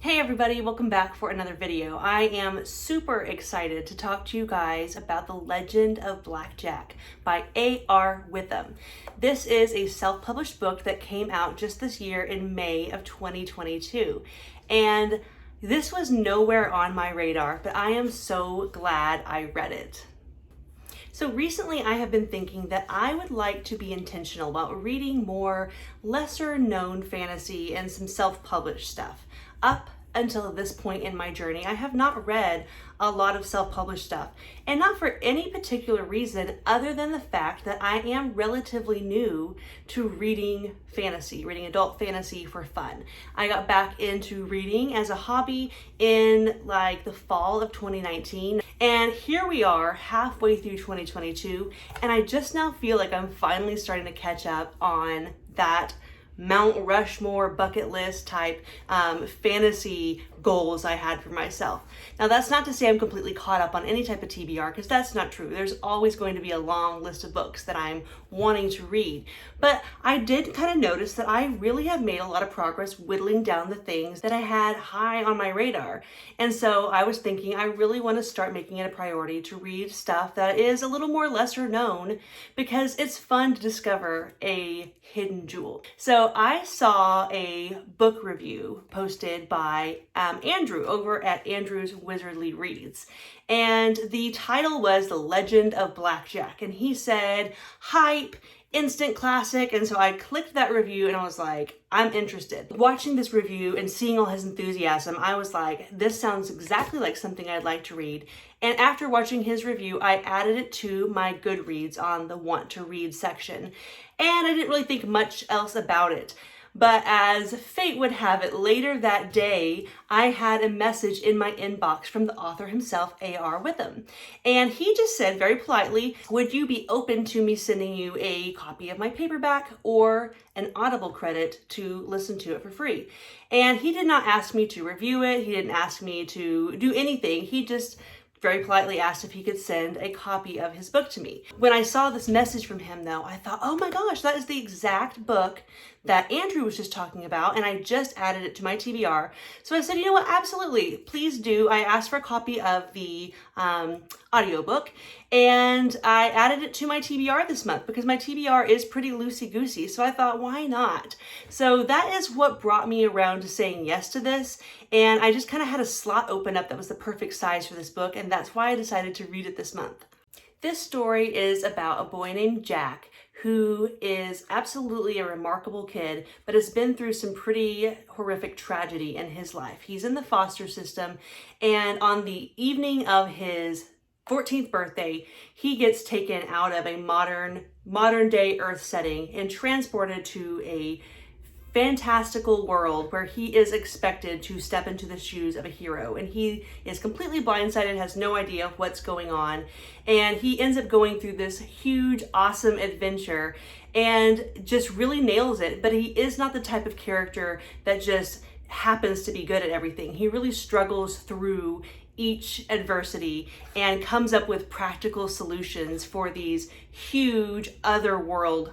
Hey everybody, welcome back for another video. I am super excited to talk to you guys about The Legend of Blackjack by A.R. Witham. This is a self-published book that came out just this year in May of 2022. And this was nowhere on my radar, but I am so glad I read it. So recently I have been thinking that I would like to be intentional about reading more lesser known fantasy and some self-published stuff. Up until this point in my journey, I have not read a lot of self-published stuff, and not for any particular reason other than the fact that I am relatively new to reading fantasy, reading adult fantasy for fun. I got back into reading as a hobby in like the fall of 2019, and here we are halfway through 2022, and I just now feel like I'm finally starting to catch up on that Mount Rushmore bucket list type fantasy goals I had for myself. Now that's not to say I'm completely caught up on any type of TBR, because that's not true. There's always going to be a long list of books that I'm wanting to read. But I did kind of notice that I really have made a lot of progress whittling down the things that I had high on my radar. And so I was thinking I really want to start making it a priority to read stuff that is a little more lesser known, because it's fun to discover a hidden jewel. So I saw a book review posted by Andrew over at Andrew's Wizardly Reads. And the title was The Legend of Blackjack. And he said, hype, instant classic. And so I clicked that review and I was like, I'm interested. Watching this review and seeing all his enthusiasm, I was like, this sounds exactly like something I'd like to read. And after watching his review, I added it to my Goodreads on the want to read section. And I didn't really think much else about it. But as fate would have it, later that day, I had a message in my inbox from the author himself, A.R. Witham. And he just said very politely, would you be open to me sending you a copy of my paperback or an Audible credit to listen to it for free? And he did not ask me to review it. He didn't ask me to do anything. He just very politely asked if he could send a copy of his book to me. When I saw this message from him though, I thought, oh my gosh, that is the exact book that Andrew was just talking about, and I just added it to my TBR. So I said, you know what, absolutely, please do. I asked for a copy of the audiobook, and I added it to my TBR this month because my TBR is pretty loosey-goosey, so I thought, why not? So that is what brought me around to saying yes to this, and I just kind of had a slot open up that was the perfect size for this book, and that's why I decided to read it this month. This story is about a boy named Jack who is absolutely a remarkable kid, but has been through some pretty horrific tragedy in his life. He's in the foster system, and on the evening of his 14th birthday, he gets taken out of a modern day Earth setting and transported to a fantastical world where he is expected to step into the shoes of a hero, and he is completely blindsided, has no idea what's going on, and he ends up going through this huge awesome adventure and just really nails it. But he is not the type of character that just happens to be good at everything. He really struggles through each adversity and comes up with practical solutions for these huge otherworld,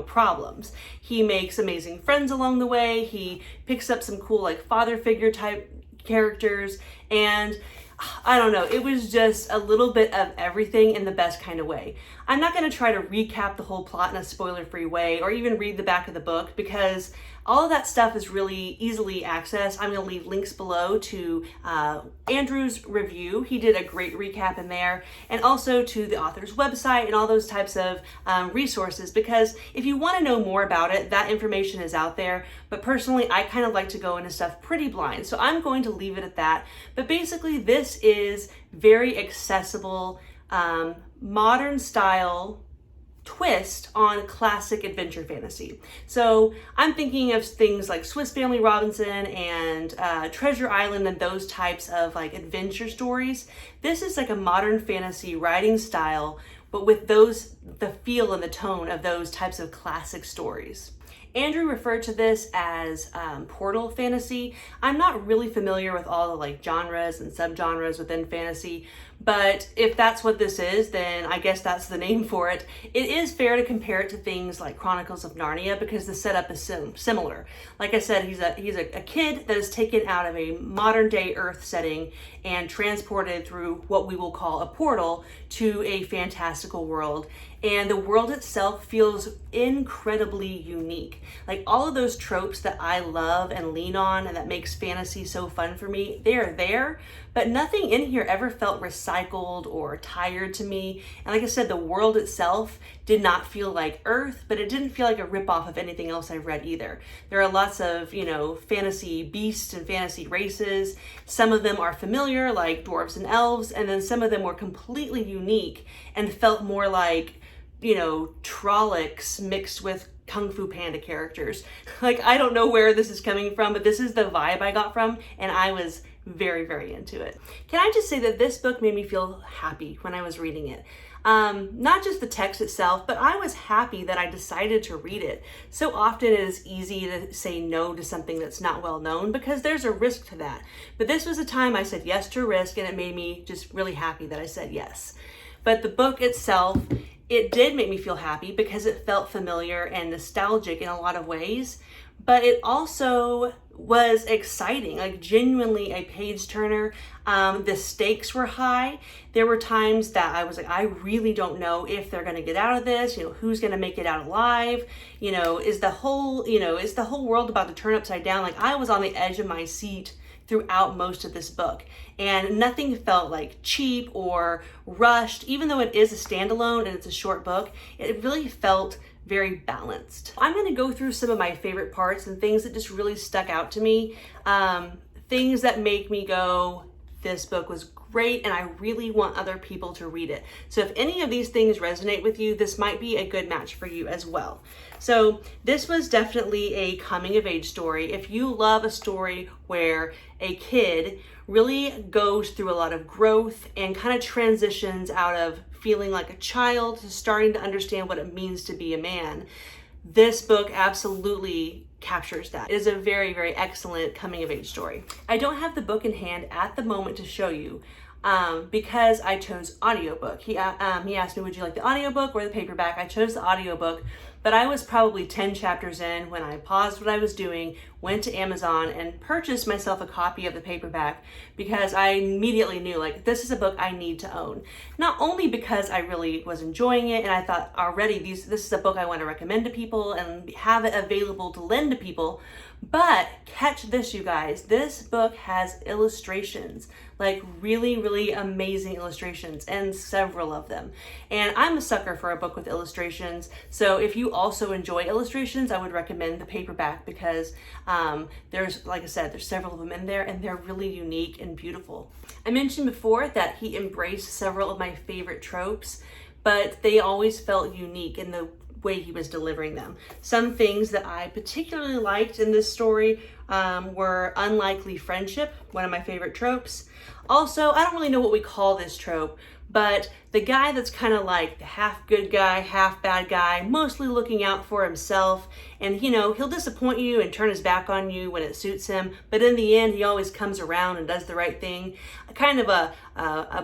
problems. He makes amazing friends along the way. He picks up some cool like father figure type characters, and I don't know, it was just a little bit of everything in the best kind of way. I'm not going to try to recap the whole plot in a spoiler-free way or even read the back of the book, because all of that stuff is really easily accessed. I'm going to leave links below to Andrew's review. He did a great recap in there, and also to the author's website and all those types of resources, because if you want to know more about it, that information is out there. But personally, I kind of like to go into stuff pretty blind, so I'm going to leave it at that. But basically, this is very accessible, modern style twist on classic adventure fantasy. So I'm thinking of things like Swiss Family Robinson and Treasure Island and those types of like adventure stories. This is like a modern fantasy writing style, but with the feel and the tone of those types of classic stories. Andrew referred to this as portal fantasy. I'm not really familiar with all the like genres and subgenres within fantasy, But if that's what this is, then I guess that's the name for it. It is fair to compare it to things like Chronicles of Narnia because the setup is similar. Like I said, he's a kid that is taken out of a modern day Earth setting and transported through what we will call a portal to a fantastical world. And the world itself feels incredibly unique. Like all of those tropes that I love and lean on and that makes fantasy so fun for me, they're there, but nothing in here ever felt recycled or tired to me. And like I said, the world itself did not feel like Earth, but it didn't feel like a ripoff of anything else I've read either. There are lots of, fantasy beasts and fantasy races. Some of them are familiar, like dwarves and elves, and then some of them were completely unique and felt more like Trollocs mixed with Kung Fu Panda characters. Like, I don't know where this is coming from, but this is the vibe I got from, and I was very, very into it. Can I just say that this book made me feel happy when I was reading it? Not just the text itself, but I was happy that I decided to read it. So often it is easy to say no to something that's not well known because there's a risk to that. But this was a time I said yes to a risk, and it made me just really happy that I said yes. But the book itself, it did make me feel happy because it felt familiar and nostalgic in a lot of ways, but it also was exciting, like genuinely a page turner. The stakes were high. There were times that I was like, I really don't know if they're going to get out of this, who's going to make it out alive, is the whole world about to turn upside down? Like, I was on the edge of my seat throughout most of this book, and nothing felt like cheap or rushed. Even though it is a standalone and it's a short book, it really felt very balanced. I'm going to go through some of my favorite parts and things that just really stuck out to me, things that make me go, this book was great and I really want other people to read it. So if any of these things resonate with you, this might be a good match for you as well. So this was definitely a coming of age story. If you love a story where a kid really goes through a lot of growth and kind of transitions out of feeling like a child to starting to understand what it means to be a man, this book absolutely captures that. It is a very, very excellent coming of age story. I don't have the book in hand at the moment to show you because I chose audiobook. He asked me, would you like the audiobook or the paperback? I chose the audiobook, but I was probably 10 chapters in when I paused what I was doing, went to Amazon and purchased myself a copy of the paperback because I immediately knew, like, this is a book I need to own. Not only because I really was enjoying it and I thought already this is a book I want to recommend to people and have it available to lend to people, but catch this, you guys, this book has illustrations, like really, really amazing illustrations, and several of them. And I'm a sucker for a book with illustrations. So if you also enjoy illustrations, I would recommend the paperback because there's, like I said, there's several of them in there and they're really unique and beautiful. I mentioned before that he embraced several of my favorite tropes, but they always felt unique in the way he was delivering them. Some things that I particularly liked in this story were unlikely friendship, one of my favorite tropes. Also, I don't really know what we call this trope, but the guy that's kind of like the half good guy, half bad guy, mostly looking out for himself, and he'll disappoint you and turn his back on you when it suits him, but in the end he always comes around and does the right thing. Kind of a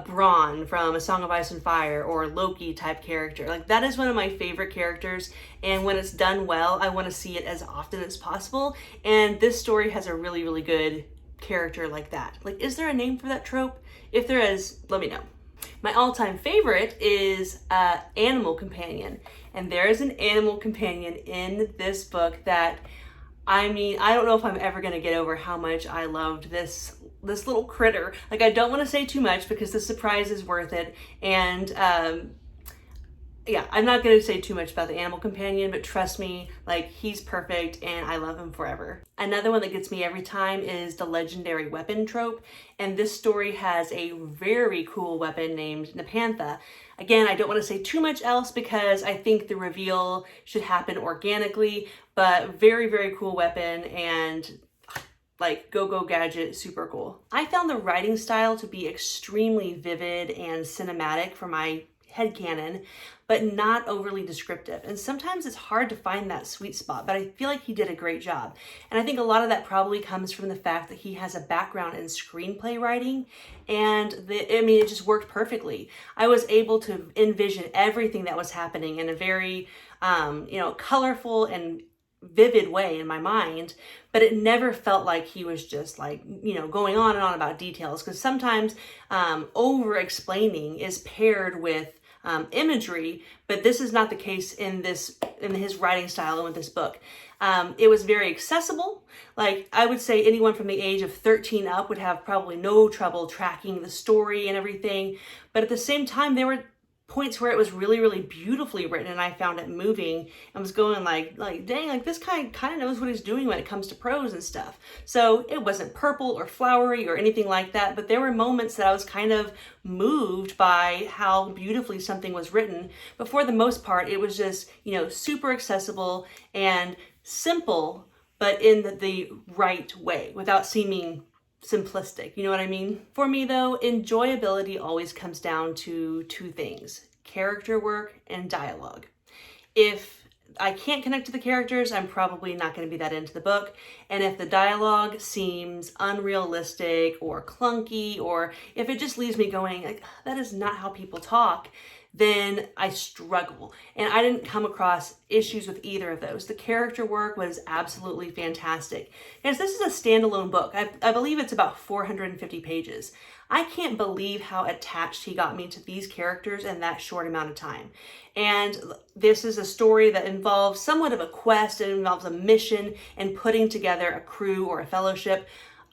Bronn from A Song of Ice and Fire or Loki type character. Like, that is one of my favorite characters, and when it's done well, I want to see it as often as possible, and this story has a really, really good character like that. Like, is there a name for that trope? If there is, let me know. My all-time favorite is Animal Companion, and there is an animal companion in this book that, I mean, I don't know if I'm ever going to get over how much I loved this little critter. Like, I don't want to say too much because the surprise is worth it, and yeah, I'm not going to say too much about the animal companion, but trust me, like, he's perfect and I love him forever. Another one that gets me every time is the legendary weapon trope, and this story has a very cool weapon named Nepantha. Again, I don't want to say too much else because I think the reveal should happen organically, but very, very cool weapon, and like, go gadget, super cool. I found the writing style to be extremely vivid and cinematic for my headcanon, but not overly descriptive. And sometimes it's hard to find that sweet spot, but I feel like he did a great job. And I think a lot of that probably comes from the fact that he has a background in screenplay writing, and it just worked perfectly. I was able to envision everything that was happening in a very, colorful and vivid way in my mind, but it never felt like he was just like, going on and on about details, because sometimes over explaining is paired with imagery, but this is not the case in his writing style and with this book. It was very accessible. Like, I would say anyone from the age of 13 up would have probably no trouble tracking the story and everything, but at the same time, there were points where it was really, really beautifully written, and I found it moving and was going like dang, like this guy kind of knows what he's doing when it comes to prose and stuff. So it wasn't purple or flowery or anything like that, but there were moments that I was kind of moved by how beautifully something was written. But for the most part, it was just, super accessible and simple, but in the right way without seeming simplistic. You know what I mean? For me though, enjoyability always comes down to two things: character work and dialogue. If I can't connect to the characters, I'm probably not going to be that into the book. And if the dialogue seems unrealistic or clunky, or if it just leaves me going, like, that is not how people talk, then I struggle. And I didn't come across issues with either of those. The character work was absolutely fantastic. Because this is a standalone book. I believe it's about 450 pages. I can't believe how attached he got me to these characters in that short amount of time. And this is a story that involves somewhat of a quest. It involves a mission and putting together a crew or a fellowship.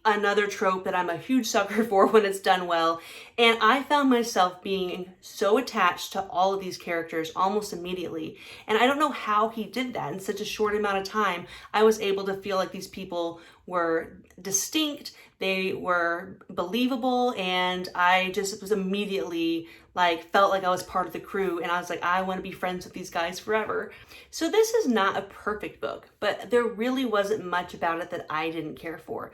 Another trope that I'm a huge sucker for when it's done well. And I found myself being so attached to all of these characters almost immediately. And I don't know how he did that in such a short amount of time. I was able to feel like these people were distinct, they were believable, and I just was immediately felt like I was part of the crew, and I was like, I want to be friends with these guys forever. So this is not a perfect book, but there really wasn't much about it that I didn't care for.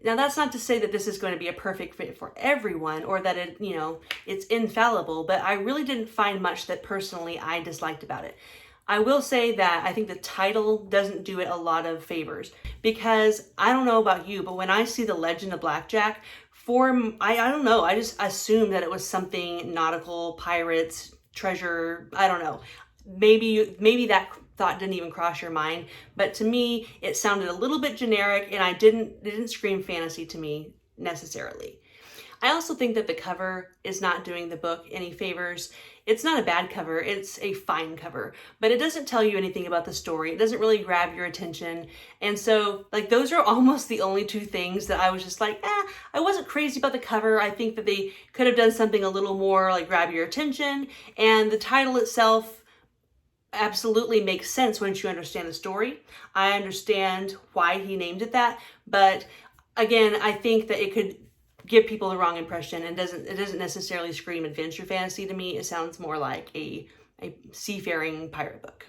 Now, that's not to say that this is going to be a perfect fit for everyone, or that it's infallible, but I really didn't find much that personally I disliked about it. I will say that I think the title doesn't do it a lot of favors, because I don't know about you, but when I see the Legend of Blackjack, I don't know, I just assumed that it was something nautical, pirates, treasure, I don't know. Maybe that thought didn't even cross your mind, but to me, it sounded a little bit generic, and it didn't scream fantasy to me necessarily. I also think that the cover is not doing the book any favors. It's not a bad cover, it's a fine cover, but it doesn't tell you anything about the story. It doesn't really grab your attention. And so those are almost the only two things that I was just like, I wasn't crazy about the cover. I think that they could have done something a little more grab your attention. And the title itself absolutely makes sense once you understand the story. I understand why he named it that, but again, I think that it could give people the wrong impression, and it doesn't necessarily scream adventure fantasy to me. It sounds more like a seafaring pirate book.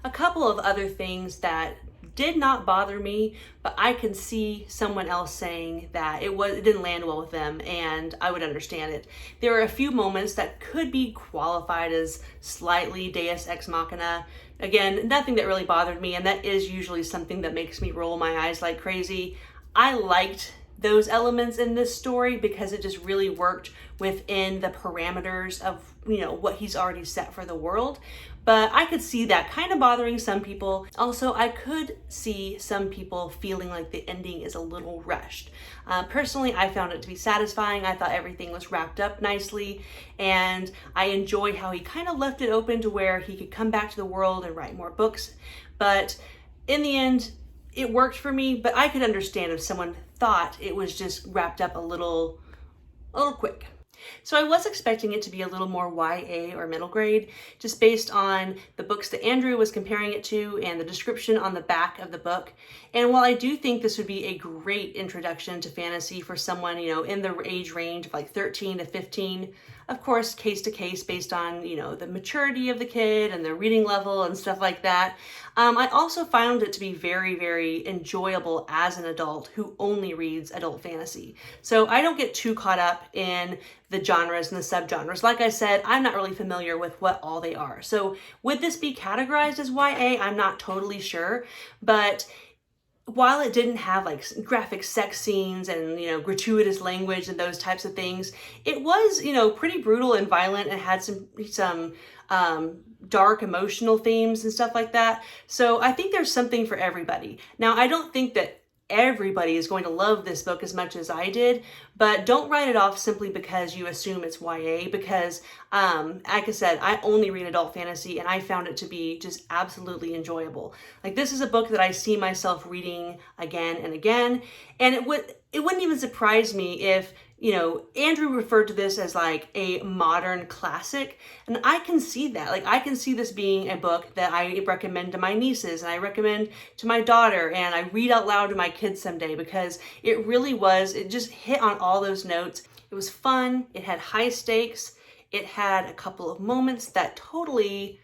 A couple of other things that did not bother me, but I can see someone else saying that it didn't land well with them, and I would understand it. There are a few moments that could be qualified as slightly Deus Ex Machina. Again, nothing that really bothered me, and that is usually something that makes me roll my eyes like crazy. I liked those elements in this story because it just really worked within the parameters of what he's already set for the world. But I could see that kind of bothering some people. Also, I could see some people feeling like the ending is a little rushed. Personally, I found it to be satisfying. I thought everything was wrapped up nicely, and I enjoy how he kind of left it open to where he could come back to the world and write more books. But in the end, it worked for me, but I could understand if someone thought it was just wrapped up a little quick. So I was expecting it to be a little more YA or middle grade, just based on the books that Andrew was comparing it to and the description on the back of the book. And while I do think this would be a great introduction to fantasy for someone, in the age range of 13 to 15, of course, case to case based on, the maturity of the kid and their reading level and stuff like that. I also found it to be very, very enjoyable as an adult who only reads adult fantasy. So I don't get too caught up in the genres and the subgenres. Like I said, I'm not really familiar with what all they are. So would this be categorized as YA? I'm not totally sure, but while it didn't have like graphic sex scenes and, gratuitous language and those types of things, it was, pretty brutal and violent and had some dark emotional themes and stuff like that. So I think there's something for everybody. Now, I don't think that everybody is going to love this book as much as I did, but don't write it off simply because you assume it's YA, because like I said, I only read adult fantasy and I found it to be just absolutely enjoyable. Like, this is a book that I see myself reading again and again, and it wouldn't even surprise me if, Andrew referred to this as like a modern classic, and I can see that. Like, I can see this being a book that I recommend to my nieces and I recommend to my daughter and I read out loud to my kids someday, because it just hit on all those notes. It was fun, it had high stakes, it had a couple of moments that totally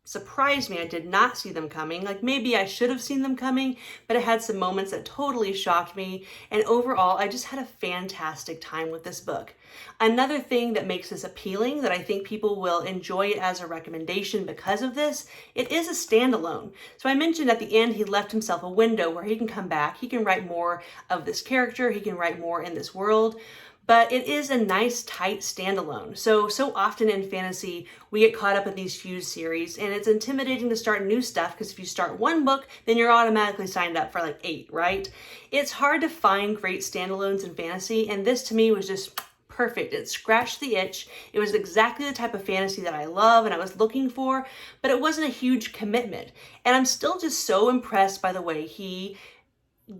surprised me. I did not see them coming. Like, maybe I should have seen them coming, but it had some moments that totally shocked me. And overall, I just had a fantastic time with this book. Another thing that makes this appealing, that I think people will enjoy it as a recommendation because of this, it is a standalone. So I mentioned at the end, he left himself a window where he can come back. He can write more of this character. He can write more in this world. But it is a nice, tight standalone. So often in fantasy, we get caught up in these huge series, and it's intimidating to start new stuff, because if you start one book, then you're automatically signed up for like 8, right? It's hard to find great standalones in fantasy, and this to me was just perfect. It scratched the itch. It was exactly the type of fantasy that I love and I was looking for, but it wasn't a huge commitment. And I'm still just so impressed by the way he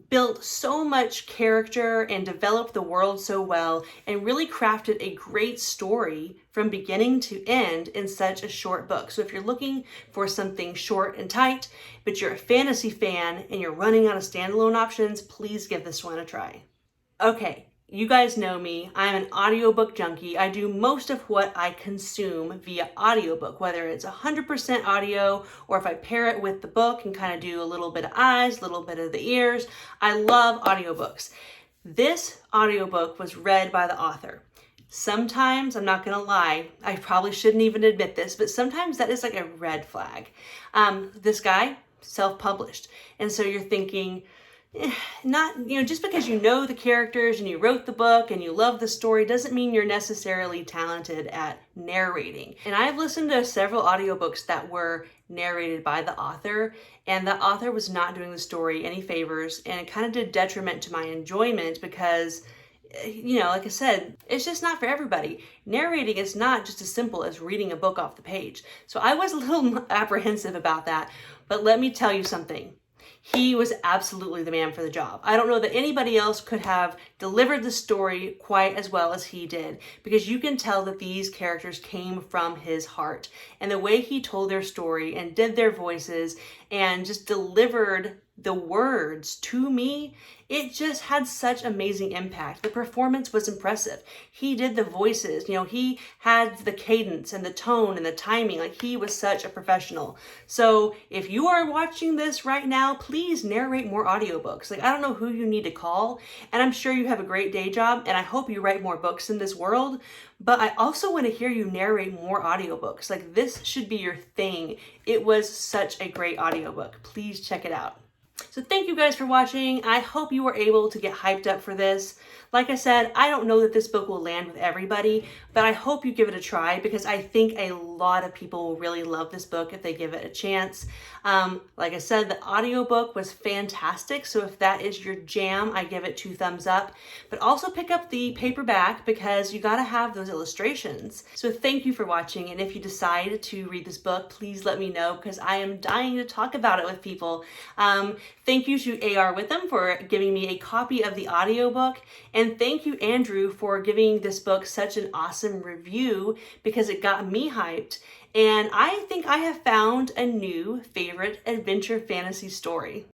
built so much character and developed the world so well and really crafted a great story from beginning to end in such a short book. So if you're looking for something short and tight, but you're a fantasy fan and you're running out of standalone options, please give this one a try. Okay. You guys know me, I'm an audiobook junkie. I do most of what I consume via audiobook, whether it's 100% audio or if I pair it with the book and kind of do a little bit of eyes, a little bit of the ears. I love audiobooks. This audiobook was read by the author. Sometimes, I'm not gonna lie, I probably shouldn't even admit this, but sometimes that is like a red flag. This guy, self-published. And so you're thinking, not, just because you know the characters and you wrote the book and you love the story doesn't mean you're necessarily talented at narrating. And I've listened to several audiobooks that were narrated by the author, and the author was not doing the story any favors, and it kind of did detriment to my enjoyment because, like I said, it's just not for everybody. Narrating is not just as simple as reading a book off the page. So I was a little apprehensive about that, but let me tell you something. He was absolutely the man for the job. I don't know that anybody else could have delivered the story quite as well as he did, because you can tell that these characters came from his heart, and the way he told their story and did their voices and just delivered the words to me, it just had such amazing impact. The performance was impressive. He did the voices, he had the cadence and the tone and the timing. Like, he was such a professional. So if you are watching this right now, please narrate more audiobooks. Like, I don't know who you need to call, and I'm sure you have a great day job, and I hope you write more books in this world, but I also want to hear you narrate more audiobooks. Like, this should be your thing. It was such a great audiobook. Please check it out. So thank you guys for watching. I hope you were able to get hyped up for this. Like I said, I don't know that this book will land with everybody, but I hope you give it a try, because I think a lot of people will really love this book if they give it a chance. Like I said, the audiobook was fantastic, so if that is your jam, I give it 2 thumbs up. But also pick up the paperback, because you gotta have those illustrations. So thank you for watching, and if you decide to read this book, please let me know, because I am dying to talk about it with people. Thank you to A.R. Witham for giving me a copy of the audiobook, and thank you, Andrew, for giving this book such an awesome review, because it got me hyped, and I think I have found a new favorite adventure fantasy story.